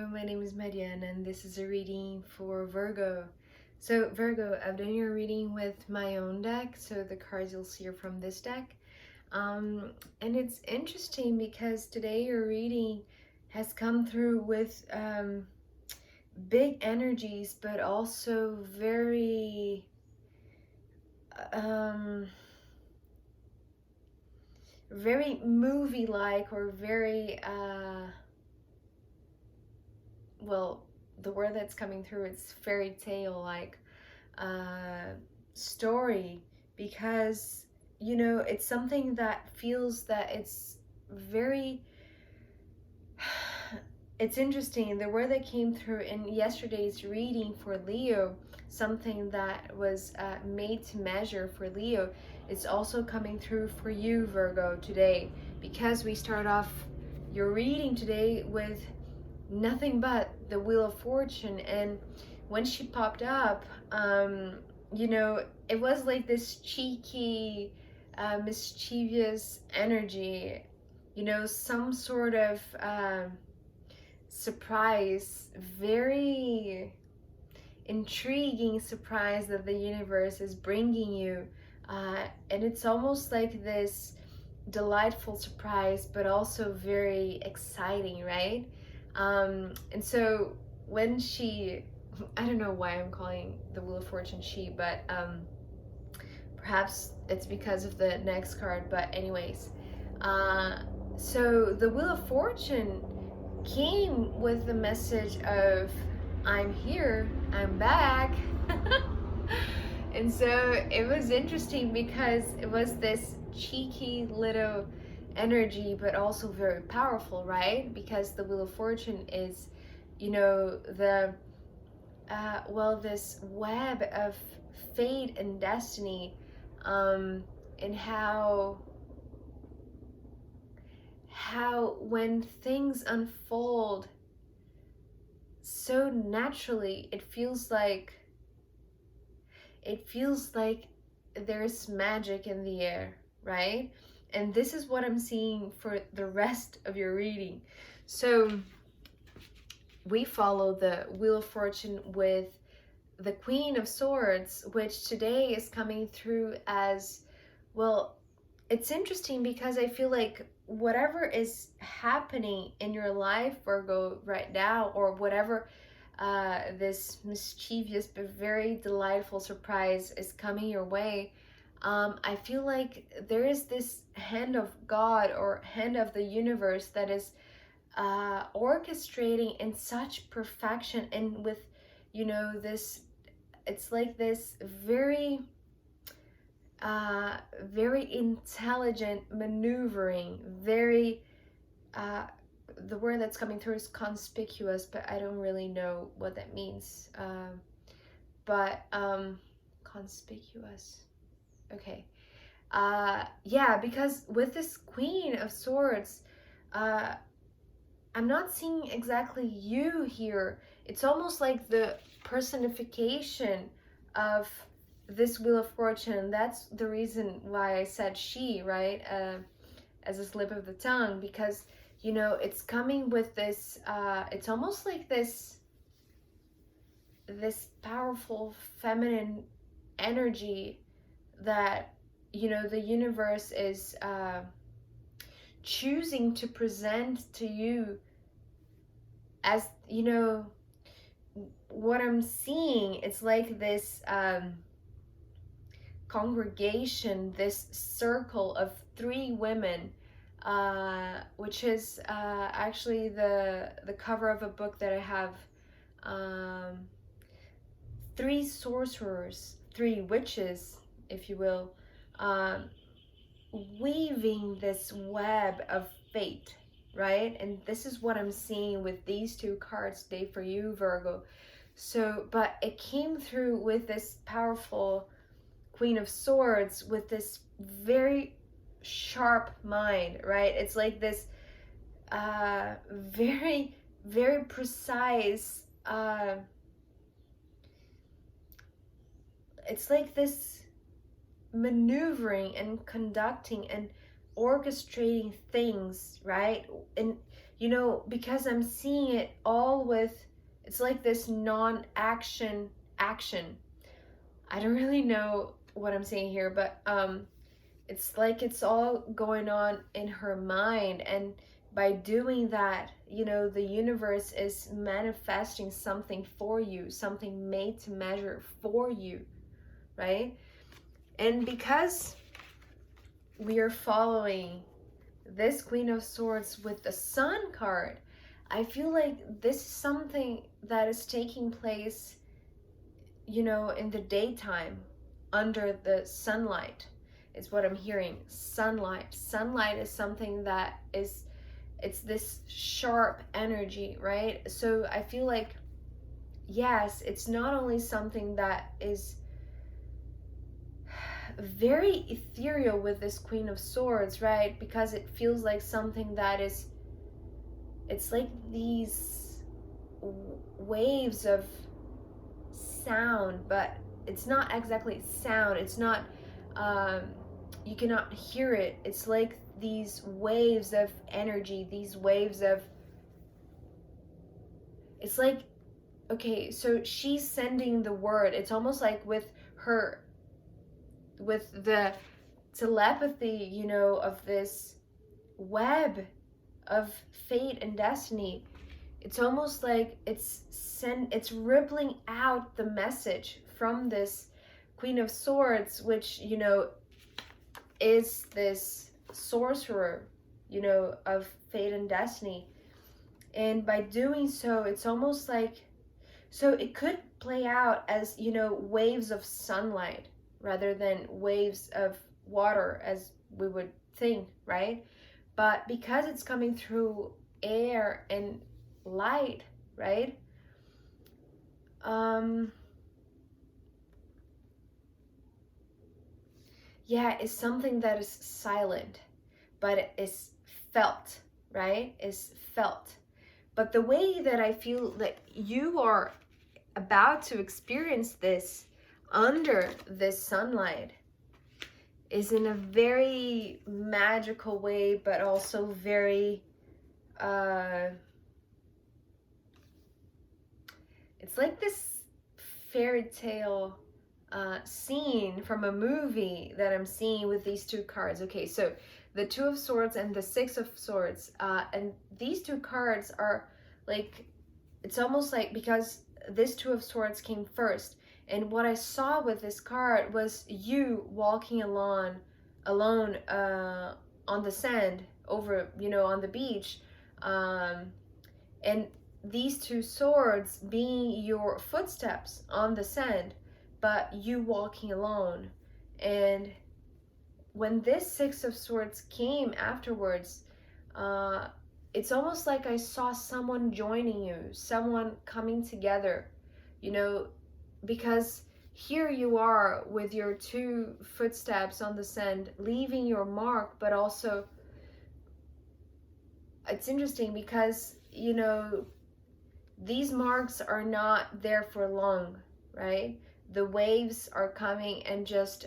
my name is Mariana and this is a reading for Virgo. So Virgo, I've done your reading with my own deck, so the cards you'll see are from this deck. And it's interesting because today your reading has come through with big energies, but also very very movie-like, or very well, the word that's coming through, it's fairy tale like story, because it's something that feels that it's very it's interesting. The word that came through in yesterday's reading for Leo, something that was made to measure for Leo, is also coming through for you, Virgo, today, because we start off your reading today with nothing but the Wheel of Fortune. And when she popped up, it was like this cheeky, mischievous energy, some sort of surprise, very intriguing surprise that the universe is bringing you. And it's almost like this delightful surprise, but also very exciting, right? And so when she, I don't know why I'm calling the Wheel of Fortune she, but perhaps it's because of the next card, but anyways. So the Wheel of Fortune came with the message of, I'm here, I'm back. And so it was interesting because it was this cheeky little energy, but also very powerful, right? Because the Wheel of Fortune is, the this web of fate and destiny, and how when things unfold so naturally, it feels like there's magic in the air, right? And this is what I'm seeing for the rest of your reading. So we follow the Wheel of Fortune with the Queen of Swords, which today is coming through as, well, it's interesting because I feel like whatever is happening in your life, Virgo, right now, or whatever this mischievous but very delightful surprise is coming your way, I feel like there is this hand of God or hand of the universe that is orchestrating in such perfection, and with this, it's like this very very intelligent maneuvering, very the word that's coming through is conspicuous, but I don't really know what that means. But conspicuous, okay. Yeah, because with this Queen of Swords, I'm not seeing exactly you here. It's almost like the personification of this Wheel of Fortune. That's the reason why I said she, right? As a slip of the tongue, because it's coming with this it's almost like this powerful feminine energy that the universe is choosing to present to you as, what I'm seeing. It's like this congregation, this circle of three women, which is actually the cover of a book that I have. Three sorcerers, three witches, if you will, weaving this web of fate, right? And this is what I'm seeing with these two cards today for you, Virgo. So, but it came through with this powerful Queen of Swords with this very sharp mind, right? It's like this very, very precise, it's like this maneuvering and conducting and orchestrating things, right? And you know, because I'm seeing it all with, it's like this non-action action. I don't really know what I'm saying here, but it's like it's all going on in her mind, and by doing that, you know, the universe is manifesting something for you, something made to measure for you, right? And because we are following this Queen of Swords with the Sun card, I feel like this is something that is taking place, you know, in the daytime, under the sunlight, is what I'm hearing. Sunlight is something that is, it's this sharp energy, right? So I feel like, yes, it's not only something that is very ethereal with this Queen of Swords, right? Because it feels like something that is, it's like these waves of sound, but it's not exactly sound. It's not, you cannot hear it. It's like these waves of energy, these waves of, it's like, okay, so she's sending the word. It's almost like with her, with the telepathy, you know, of this web of fate and destiny. It's almost like it's rippling out the message from this Queen of Swords, which, you know, is this sorcerer, you know, of fate and destiny. And by doing so, it's almost like, so it could play out as, you know, waves of sunlight rather than waves of water as we would think, right? But because it's coming through air and light, right? Yeah, it's something that is silent, but it is felt, right? Is felt. But the way that I feel that you are about to experience this under this sunlight is in a very magical way, but also very, it's like this fairy tale scene from a movie that I'm seeing with these two cards. Okay, so the Two of Swords and the Six of Swords, and these two cards are like, it's almost like, because this Two of Swords came first, and what I saw with this card was you walking alone on the sand, over, you know, on the beach, and these two swords being your footsteps on the sand, but you walking alone. And when this Six of Swords came afterwards, it's almost like I saw someone joining you, someone coming together, you know, because here you are with your two footsteps on the sand, leaving your mark, but also it's interesting because, you know, these marks are not there for long, right? The waves are coming and just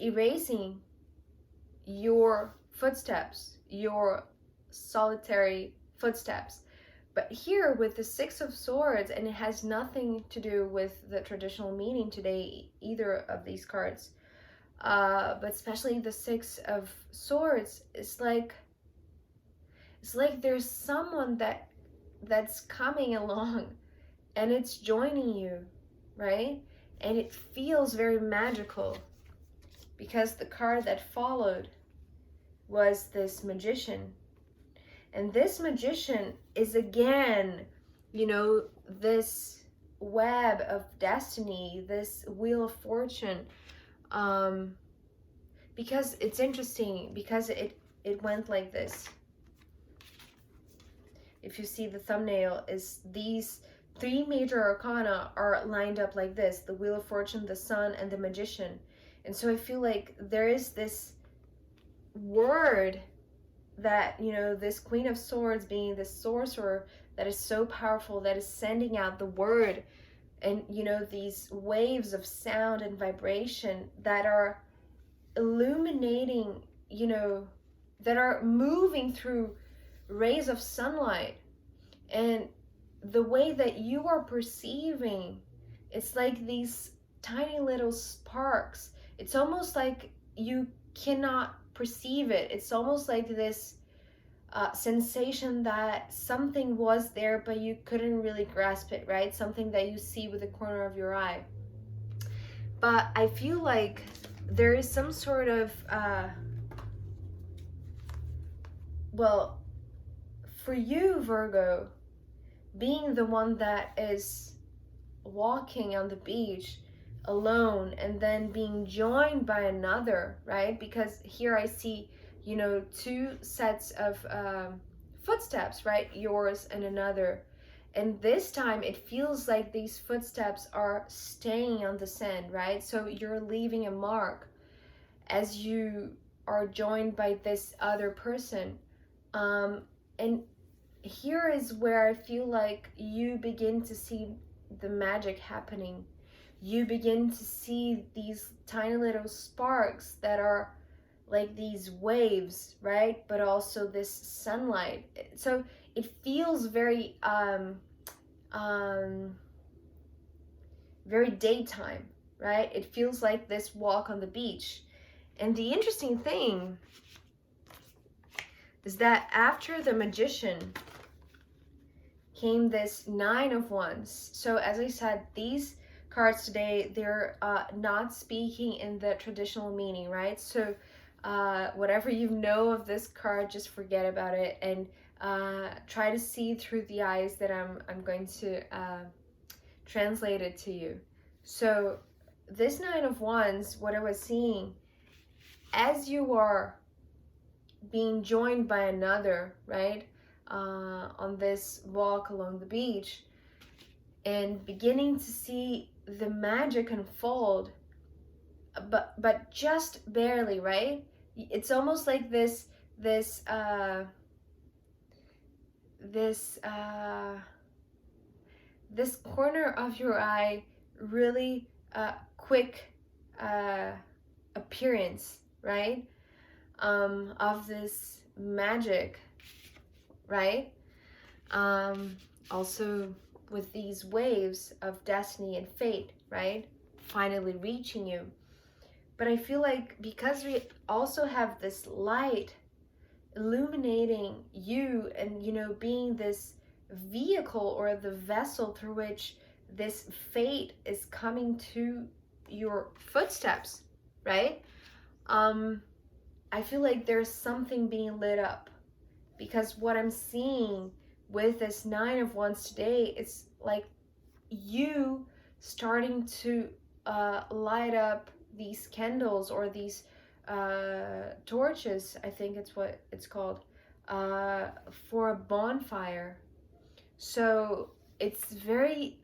erasing your footsteps, your solitary footsteps. But here with the Six of Swords, and it has nothing to do with the traditional meaning today, either of these cards, but especially the Six of Swords, it's like there's someone that's coming along and it's joining you, right? And it feels very magical because the card that followed was this Magician. And this Magician is again, you know, this web of destiny, this Wheel of Fortune. Because it's interesting, because it went like this. If you see the thumbnail, is these three major arcana are lined up like this: the Wheel of Fortune, the Sun, and the Magician. And so I feel like there is this word that, you know, this Queen of Swords being this sorcerer that is so powerful, that is sending out the word, and, you know, these waves of sound and vibration that are illuminating, you know, that are moving through rays of sunlight. And the way that you are perceiving, it's like these tiny little sparks. It's almost like you cannot perceive it. It's almost like this sensation that something was there, but you couldn't really grasp it, right? Something that you see with the corner of your eye. But I feel like there is some sort of, well, for you, Virgo, being the one that is walking on the beach alone and then being joined by another, right? Because here I see, you know, two sets of footsteps, right? Yours and another. And this time it feels like these footsteps are staying on the sand, right? So you're leaving a mark as you are joined by this other person. And here is where I feel like you begin to see the magic happening. You begin to see these tiny little sparks that are like these waves, right? But also this sunlight. So it feels very very daytime, right? It feels like this walk on the beach. And the interesting thing is that after the Magician came this Nine of Wands. So as I said, these cards today, they're not speaking in the traditional meaning, right? So whatever you know of this card, just forget about it and try to see through the eyes that I'm going to translate it to you. So this Nine of Wands, what I was seeing, as you are being joined by another, right? On this walk along the beach and beginning to see the magic unfold, but just barely, right? It's almost like this corner of your eye really quick appearance, right? Of this magic, right? Also with these waves of destiny and fate, right? Finally reaching you. But I feel like because we also have this light illuminating you and, you know, being this vehicle or the vessel through which this fate is coming to your footsteps, right? I feel like there's something being lit up, because what I'm seeing with this Nine of Wands today, it's like you starting to light up these candles or these torches, I think it's what it's called, for a bonfire. So it's very,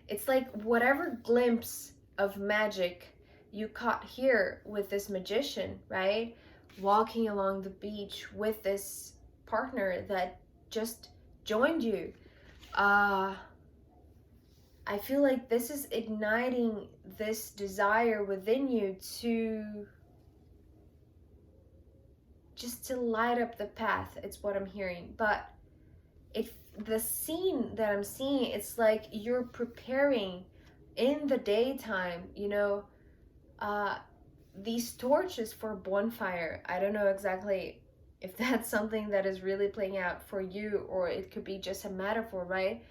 it's like whatever glimpse of magic you caught here with this Magician, right? Walking along the beach with this partner that just joined you. I feel like this is igniting this desire within you to just to light up the path. It's what I'm hearing. But if the scene that I'm seeing, it's like you're preparing in the daytime, you know, these torches for a bonfire. I don't know exactly if that's something that is really playing out for you, or it could be just a metaphor, right?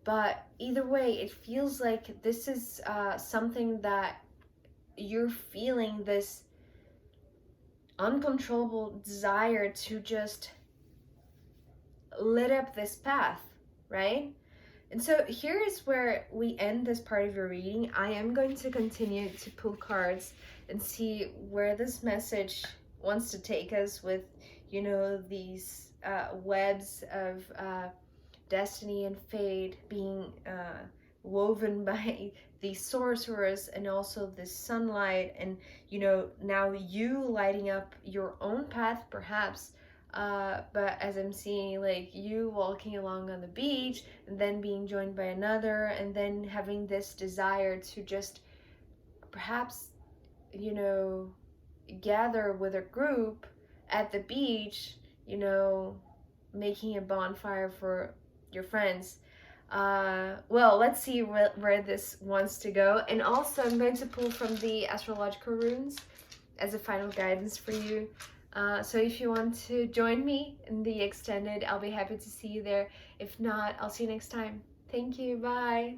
But either way, it feels like this is something that you're feeling, this uncontrollable desire to just lit up this path, right? And so here is where we end this part of your reading. I am going to continue to pull cards and see where this message wants to take us with, you know, these webs of destiny and fate being woven by these sorcerers, and also this sunlight, and, you know, now you lighting up your own path perhaps. But as I'm seeing, like you walking along on the beach and then being joined by another, and then having this desire to just perhaps, you know, gather with a group at the beach, you know, making a bonfire for your friends. Well, let's see where this wants to go. And also, I'm going to pull from the astrological runes as a final guidance for you. So if you want to join me in the extended, I'll be happy to see you there. If not, I'll see you next time. Thank you. Bye.